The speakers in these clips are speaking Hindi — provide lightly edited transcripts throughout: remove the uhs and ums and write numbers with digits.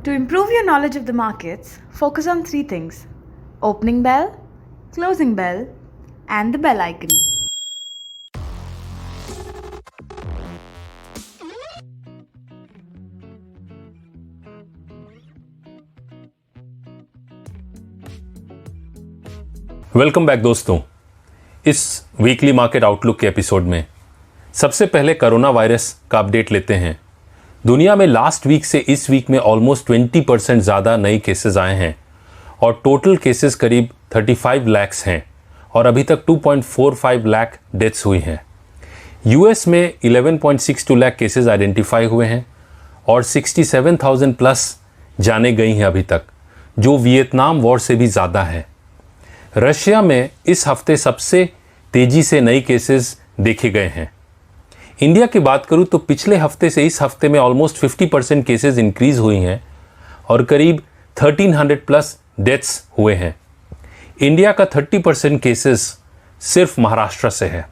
To improve your knowledge of the markets, focus on three things: opening bell, closing bell, and the bell icon. Welcome back दोस्तों। इस वीकली मार्केट आउटलुक के एपिसोड में सबसे पहले कोरोना वायरस का अपडेट लेते हैं। दुनिया में लास्ट वीक से इस वीक में ऑलमोस्ट 20% ज़्यादा नए केसेस आए हैं और टोटल केसेस करीब 35 लाख हैं और अभी तक 2.45 लाख डेथ्स हुई हैं। यूएस में 11.62 लाख केसेस आइडेंटिफाई हुए हैं और 67,000 प्लस जाने गई हैं अभी तक, जो वियतनाम वॉर से भी ज़्यादा है। रशिया में इस हफ्ते सबसे तेजी से नए केसेस देखे गए हैं। इंडिया की बात करूं तो पिछले हफ्ते से इस हफ्ते में ऑलमोस्ट 50% केसेस इंक्रीज हुई हैं और करीब 1300 प्लस डेथ्स हुए हैं। इंडिया का 30% केसेस सिर्फ महाराष्ट्र से है।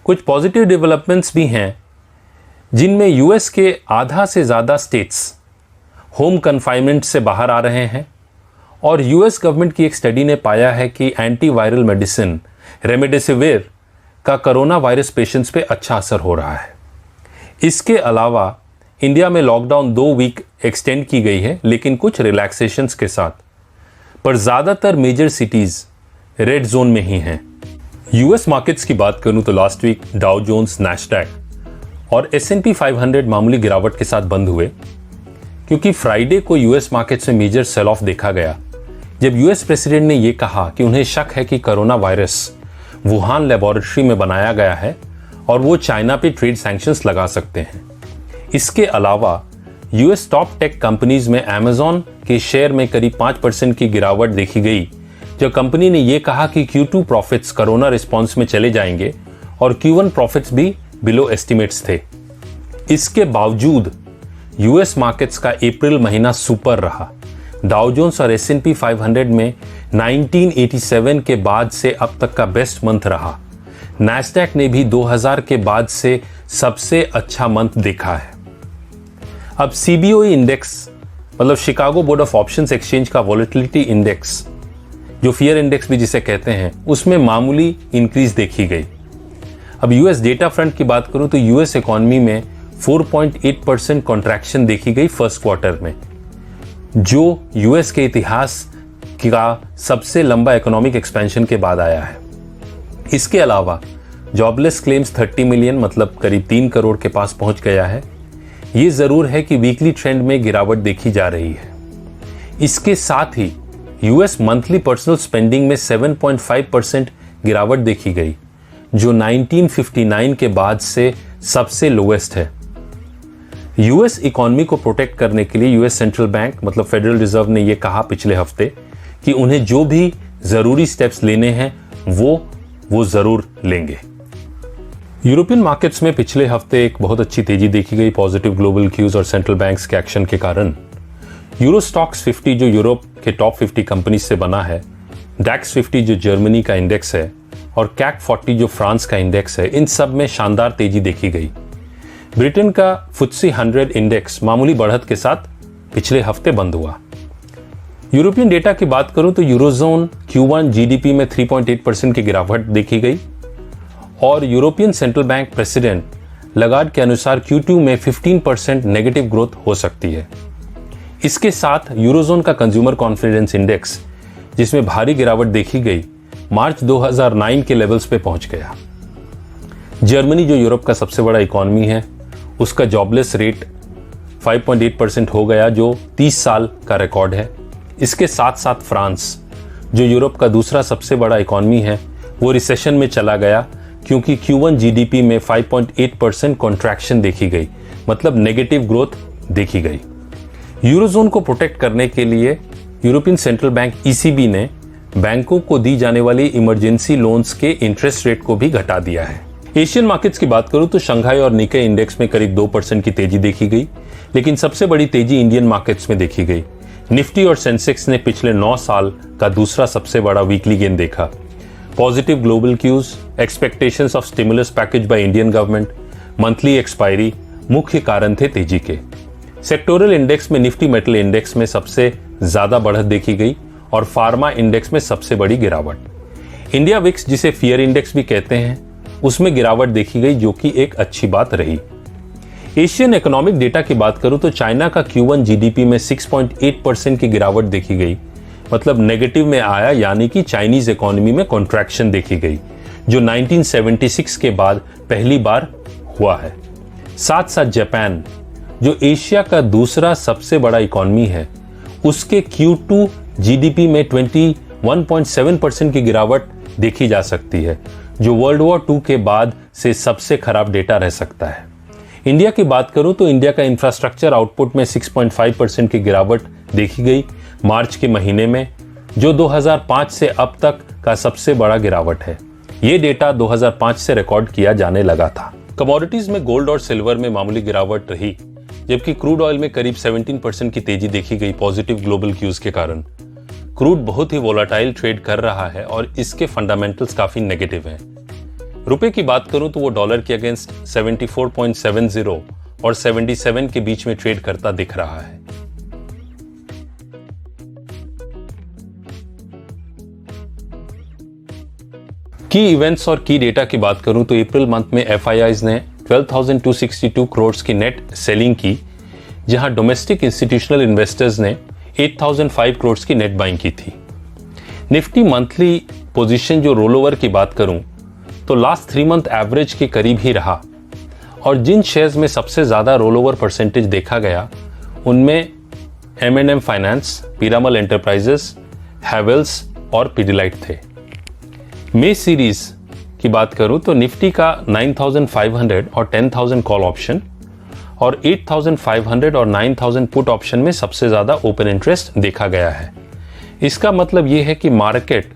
कुछ पॉजिटिव डेवलपमेंट्स भी हैं जिनमें यूएस के आधा से ज़्यादा स्टेट्स होम कन्फाइनमेंट से बाहर आ रहे हैं और यूएस गवर्नमेंट की एक स्टडी ने पाया है कि एंटीवायरल मेडिसिन रेमडेसिविर का कोरोना वायरस पेशेंट्स पे अच्छा असर हो रहा है। इसके अलावा इंडिया में लॉकडाउन 2 वीक एक्सटेंड की गई है, लेकिन कुछ रिलैक्सेशंस के साथ, पर ज़्यादातर मेजर सिटीज़ रेड जोन में ही हैं। यूएस मार्केट्स की बात करूं तो last week Dow Jones, Nasdaq और S&P 500 मामूली गिरावट के साथ बंद हुए, क्योंकि फ्राइडे को यूएस मार्केट्स में मेजर सेल ऑफ देखा गया जब यूएस प्रेसिडेंट ने यह कहा कि उन्हें शक है कि कोरोना वायरस वुहान लेबोरेटरी में बनाया गया है और वो चाइना पे ट्रेड सैंक्शंस लगा सकते हैं। इसके अलावा यूएस टॉप टेक कंपनीज में अमेज़न के शेयर में करीब 5% की गिरावट देखी गई, जब कंपनी ने यह कहा कि Q2 प्रॉफिट्स कोरोना रिस्पॉन्स में चले जाएंगे और Q1 प्रॉफिट्स भी बिलो एस्टिमेट्स थे। इसके बावजूद यूएस मार्केट्स का अप्रैल महीना सुपर रहा। डाउ जोन्स और S&P 500 में 1987 के बाद से अब तक का बेस्ट मंथ रहा। नैस्डैक ने भी 2000 के बाद से सबसे अच्छा मंथ देखा है। अब CBOE इंडेक्स, मतलब Chicago board of options exchange का वॉलेटिलिटी इंडेक्स, जो फियर इंडेक्स भी जिसे कहते हैं, उसमें मामूली इंक्रीज देखी गई। अब यूएस डेटा फ्रंट की बात करूं तो यूएस इकोनॉमी में 4.8% कॉन्ट्रैक्शन देखी गई फर्स्ट क्वार्टर में, जो यूएस के इतिहास का सबसे लंबा इकोनॉमिक एक्सपेंशन के बाद आया है। इसके अलावा जॉबलेस क्लेम्स 30 मिलियन, मतलब करीब 3 करोड़ के पास पहुंच गया है। ये जरूर है कि वीकली ट्रेंड में गिरावट देखी जा रही है। इसके साथ ही यूएस मंथली पर्सनल स्पेंडिंग में 7.5% गिरावट देखी गई, जो 1959 के बाद से सबसे लोएस्ट है। यूएस इकोनॉमी को प्रोटेक्ट करने के लिए यूएस सेंट्रल बैंक, मतलब फेडरल रिजर्व, ने यह कहा पिछले हफ्ते कि उन्हें जो भी जरूरी स्टेप्स लेने हैं वो जरूर लेंगे। यूरोपियन मार्केट्स में पिछले हफ्ते एक बहुत अच्छी तेजी देखी गई पॉजिटिव ग्लोबल क्यूज और सेंट्रल बैंक्स के एक्शन के कारण। यूरो स्टॉक्स 50 जो यूरोप के टॉप 50 कंपनी से बना है, डैक्स 50 जो जर्मनी का इंडेक्स है और कैक 40 जो फ्रांस का इंडेक्स है, इन सब में शानदार तेजी देखी गई। ब्रिटेन का FTSE 100 इंडेक्स मामूली बढ़त के साथ पिछले हफ्ते बंद हुआ। यूरोपियन डेटा की बात करूं तो यूरोजोन Q1 GDP में 3.8% की गिरावट देखी गई और European central bank president Lagarde के अनुसार Q2 में 15% नेगेटिव ग्रोथ हो सकती है। इसके साथ यूरोजोन का कंज्यूमर कॉन्फिडेंस इंडेक्स, जिसमें भारी गिरावट देखी गई, मार्च 2009 के लेवल्स पे पहुंच गया। जर्मनी, जो यूरोप का सबसे बड़ा इकोनॉमी है, उसका जॉबलेस रेट 5.8% हो गया, जो 30 साल का रिकॉर्ड है। इसके साथ साथ फ्रांस, जो यूरोप का दूसरा सबसे बड़ा इकोनॉमी है, वो रिसेशन में चला गया, क्योंकि Q1 GDP में 5.8% कॉन्ट्रैक्शन देखी गई, मतलब नेगेटिव ग्रोथ देखी गई। यूरोजोन को प्रोटेक्ट करने के लिए यूरोपियन सेंट्रल बैंक ECB ने बैंकों को दी जाने वाली इमरजेंसी लोन्स के इंटरेस्ट रेट को भी घटा दिया है। एशियन मार्केट्स की बात करूं तो शंघाई और निके इंडेक्स में करीब 2% की तेजी देखी गई, लेकिन सबसे बड़ी तेजी इंडियन मार्केट्स में देखी गई। निफ्टी और सेंसेक्स ने पिछले 9 साल का दूसरा सबसे बड़ा वीकली गेन देखा। Positive global cues, expectations of stimulus package by Indian government, monthly expiry मुख्य कारण थे तेजी के। सेक्टोरल इंडेक्स में निफ्टी मेटल इंडेक्स में सबसे ज्यादा बढ़त देखी गई और फार्मा इंडेक्स में सबसे बड़ी गिरावट। इंडिया विक्स, जिसे फियर इंडेक्स भी कहते हैं, उसमें गिरावट देखी गई, जो कि एक अच्छी बात रही। एशियन इकोनॉमिक डेटा की बात करूं तो चाइना का Q1 जीडीपी में 6.8% की गिरावट देखी गई, मतलब नेगेटिव में आया, यानी कि चाइनीज इकोनॉमी में कॉन्ट्रैक्शन देखी गई, जो 1976 के बाद पहली बार हुआ है। साथ साथ जापान, जो एशिया का दूसरा सबसे बड़ा इकोनॉमी है, उसके Q2 जीडीपी में 21.7% की गिरावट देखी जा सकती है, जो वर्ल्ड वॉर 2 के बाद से सबसे खराब डेटा रह सकता है। इंडिया की बात करूं तो इंडिया का इंफ्रास्ट्रक्चर आउटपुट में 6.5% की गिरावट देखी गई मार्च के महीने में, जो 2005 से अब तक का सबसे बड़ा गिरावट है। ये डेटा 2005 से रिकॉर्ड किया जाने लगा था। कमोडिटीज में गोल्ड और सिल्वर में मामूली गिरावट रही, जबकि क्रूड ऑयल में करीब 17% की तेजी देखी गई पॉजिटिव ग्लोबल क्यूज के कारण। क्रूड बहुत ही वोलाटाइल ट्रेड कर रहा है और इसके फंडामेंटल्स काफी नेगेटिव हैं। रुपए की बात करूं तो वो डॉलर के अगेंस्ट 74.70 और 77 के बीच में ट्रेड करता दिख रहा है। की इवेंट्स और की डेटा की बात करूं तो अप्रैल मंथ में FIIs ने 12,262 करोड़ की नेट सेलिंग की, जहां डोमेस्टिक इंस्टीट्यूशनल इन्वेस्टर्स ने 8,005 करोड़ की नेट बाइंग की थी। निफ्टी मंथली पोजीशन जो रोल ओवर की बात करूं तो लास्ट 3 मंथ एवरेज के करीब ही रहा, और जिन शेयर्स में सबसे ज्यादा रोल ओवर परसेंटेज देखा गया उनमें M&M finance, Piramal enterprises, Havells और पिडिलाइट थे। मे सीरीज की बात करूं तो निफ्टी का 9,500 और 10,000 कॉल ऑप्शन और 8,500 और 9,000 पुट ऑप्शन में सबसे ज्यादा ओपन इंटरेस्ट देखा गया है। इसका मतलब यह है कि मार्केट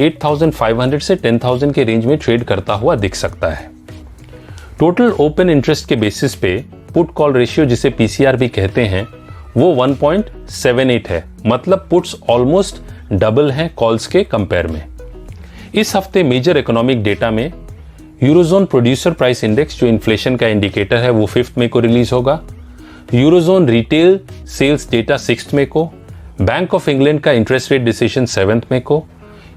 8,500 से 10,000 के रेंज में ट्रेड करता हुआ दिख सकता है। टोटल ओपन इंटरेस्ट के बेसिस पे पुट कॉल रेशियो, जिसे PCR भी कहते हैं, वो 1.78 है, मतलब पुट्स ऑलमोस्ट डबल हैं कॉल्स के कंपेयर में। इस हफ्ते मेजर इकोनॉमिक डेटा में यूरोजोन प्रोड्यूसर प्राइस इंडेक्स, जो इन्फ्लेशन का इंडिकेटर है, वो 5 मई को रिलीज होगा। यूरोजोन रिटेल सेल्स डेटा 6 मई को, बैंक ऑफ इंग्लैंड का इंटरेस्ट रेट डिसीजन 7 मई को,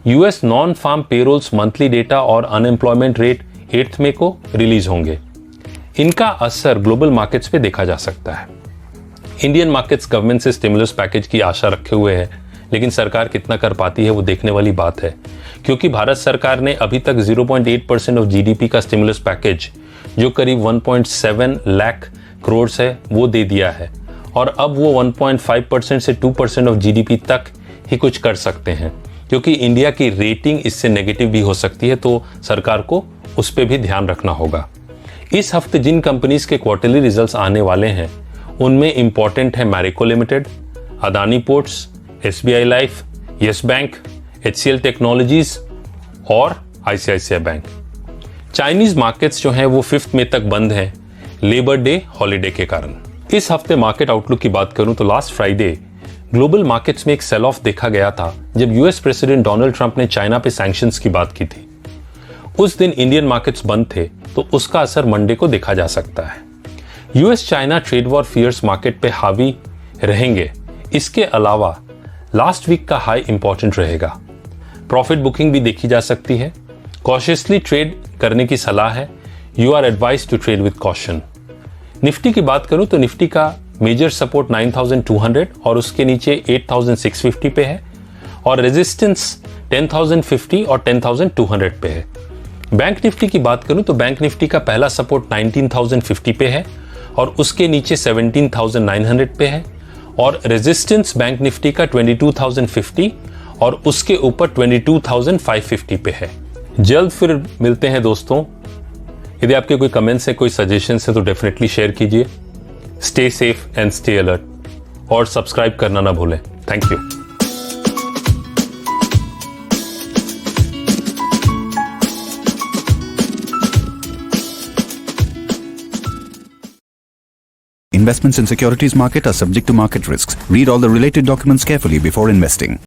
US non farm payrolls monthly data और अनएम्प्लॉयमेंट रेट 8 मई को रिलीज होंगे। इनका असर ग्लोबल मार्केट्स पे देखा जा सकता है। इंडियन मार्केट्स गवर्नमेंट से स्टिमुलस पैकेज की आशा रखे हुए हैं, लेकिन सरकार कितना कर पाती है वो देखने वाली बात है, क्योंकि भारत सरकार ने अभी तक 0.8% ऑफ GDP का स्टिमुलस पैकेज, जो करीब 1.7 लाख करोड़ है, वो दे दिया है, और अब वो 1.5% से 2% ऑफ GDP तक ही कुछ कर सकते हैं, क्योंकि इंडिया की रेटिंग इससे नेगेटिव भी हो सकती है, तो सरकार को उस पर भी ध्यान रखना होगा। इस हफ्ते जिन कंपनीज के क्वार्टरली रिजल्ट्स आने वाले हैं उनमें इंपॉर्टेंट है Marico limited, Adani ports, SBI life, yes bank, HCL technologies और ICICI बैंक। चाइनीज मार्केट्स जो हैं वो 5 मई तक बंद हैं लेबर डे हॉलीडे के कारण। इस हफ्ते मार्केट आउटलुक की बात करूं तो लास्ट फ्राइडे ग्लोबल मार्केट्स में एक सेल ऑफ देखा गया था, जब US प्रेसिडेंट डोनाल्ड ट्रंप ने चाइना पे सैंक्शंस की बात की थी। उस दिन इंडियन मार्केट्स बंद थे, तो उसका असर मंडे को देखा जा सकता है। US China trade war fears market पे हावी रहेंगे। इसके अलावा लास्ट वीक का हाई इंपॉर्टेंट रहेगा। प्रॉफिट बुकिंग भी देखी जा सकती है। कॉशियसली ट्रेड करने की सलाह है। You are advise to trade with caution. Nifty की बात करूं तो निफ्टी का मेजर सपोर्ट 9,200 और उसके नीचे 8,650 पे है, और रेजिस्टेंस 10,050 और 10,200 पे है। बैंक निफ्टी की बात करूं तो बैंक निफ्टी का पहला सपोर्ट 19,050 पे है और उसके नीचे 17,900 पे है, और रेजिस्टेंस बैंक निफ्टी का 22,050 और उसके ऊपर 22,550 पे है। जल्द फिर मिलते हैं दोस्तों। यदि आपके कोई कमेंट्स है, कोई सजेशंस है तो डेफिनेटली शेयर कीजिए। Stay safe and stay alert, और सब्सक्राइब करना ना भूलें। Thank you. Investments in securities market are subject to market risks. Read all the related documents carefully before investing.